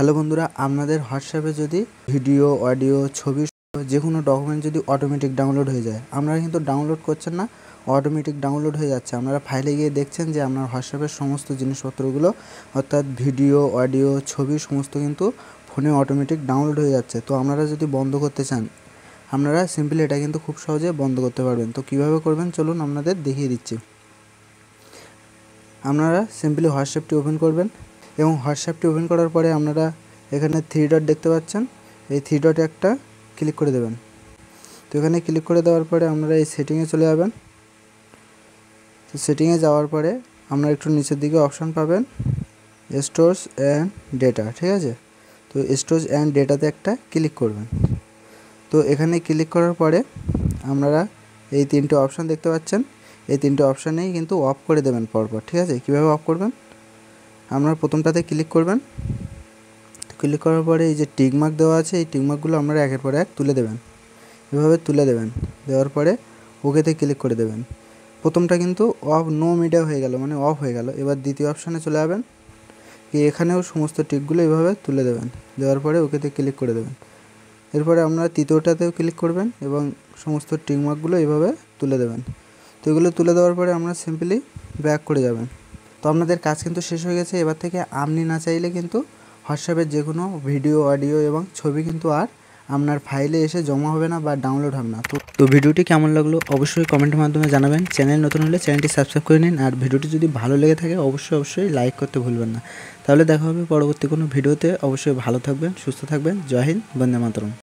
Hello বন্ধুরা, আপনাদের হোয়াটসঅ্যাপে যদি ভিডিও, অডিও, ছবি যে কোনো ডকুমেন্ট যদি অটোমেটিক ডাউনলোড হয়ে যায়, আপনারা কিন্তু ডাউনলোড করছেন না, অটোমেটিক ডাউনলোড হয়ে যাচ্ছে। আপনারা ফাইলে গিয়ে দেখছেন যে আপনার হোয়াটসঅ্যাপের সমস্ত জিনিসপত্রগুলো অর্থাৎ ভিডিও, অডিও, ছবি সমস্ত কিন্তু ফোনে অটোমেটিক ডাউনলোড হয়ে যাচ্ছে। তো আপনারা যদি বন্ধ করতে চান, আপনারা সিম্পলি এটা কিন্তু খুব সহজে বন্ধ করতে পারবেন। তো কীভাবে করবেন চলুন আপনাদের দেখিয়ে দিচ্ছি। আপনারা সিম্পলি হোয়াটসঅ্যাপটি ওপেন করবেন এবং হোয়াটসঅ্যাপটি ওপেন করার পরে আপনারা এখানে 3 ডট দেখতে পাচ্ছেন, এই 3 ডটে একটা ক্লিক করে দেবেন। তো এখানে ক্লিক করে দেওয়ার পরে আপনারা এই সেটিংয়ে চলে যাবেন। তো সেটিংয়ে যাওয়ার পরে আপনারা একটু নিচের দিকে অপশান পাবেন স্টোরেজ অ্যান্ড ডেটা, ঠিক আছে। তো স্টোরেজ অ্যান্ড ডেটাতে একটা ক্লিক করবেন। তো এখানে ক্লিক করার পরে আপনারা এই 3টে অপশান দেখতে পাচ্ছেন, এই 3টে অপশানেই কিন্তু অফ করে দেবেন পরপর, ঠিক আছে। কীভাবে অফ করবেন, আপনারা প্রথমটাতে ক্লিক করবেন। ক্লিক করার পরে এই যে টিকমার্ক দেওয়া আছে, এই টিকমার্কগুলো আপনারা একের পর এক তুলে দেবেন, এভাবে তুলে দেবেন। দেওয়ার পরে ওকেতে ক্লিক করে দেবেন। প্রথমটা কিন্তু অফ নো মিডিয়া হয়ে গেল, মানে অফ হয়ে গেল। এবার দ্বিতীয় অপশানে চলে যাবেন, এখানেও সমস্ত টিকগুলো এভাবে তুলে দেবেন। দেওয়ার পরে ওকেতে ক্লিক করে দেবেন। এরপরে আপনারা তৃতীয়টাতেও ক্লিক করবেন এবং সমস্ত টিকমার্কগুলো এভাবে তুলে দেবেন। তো এগুলো তুলে দেওয়ার পরে আপনারা সিম্পলি ব্যাক করে যাবেন। তো আপনাদের কাজ কিন্তু শেষ হয়ে গেছে। এবার থেকে আপনি না চাইলে কিন্তু হোয়াটসঅ্যাপের যে কোনো ভিডিও, অডিও এবং ছবি কিন্তু আর আপনার ফাইলে এসে জমা হবে না বা ডাউনলোড হবে না। তো ভিডিওটি কেমন লাগলো অবশ্যই কমেন্টের মাধ্যমে জানাবেন। চ্যানেল নতুন হলে চ্যানেলটি সাবস্ক্রাইব করে নিন, আর ভিডিওটি যদি ভালো লেগে থাকে অবশ্যই লাইক করতে ভুলবেন না। তাহলে দেখা হবে পরবর্তী কোনো ভিডিওতে। অবশ্যই ভালো থাকবেন, সুস্থ থাকবেন। জয় হিন্দ, বন্দে মাতরম।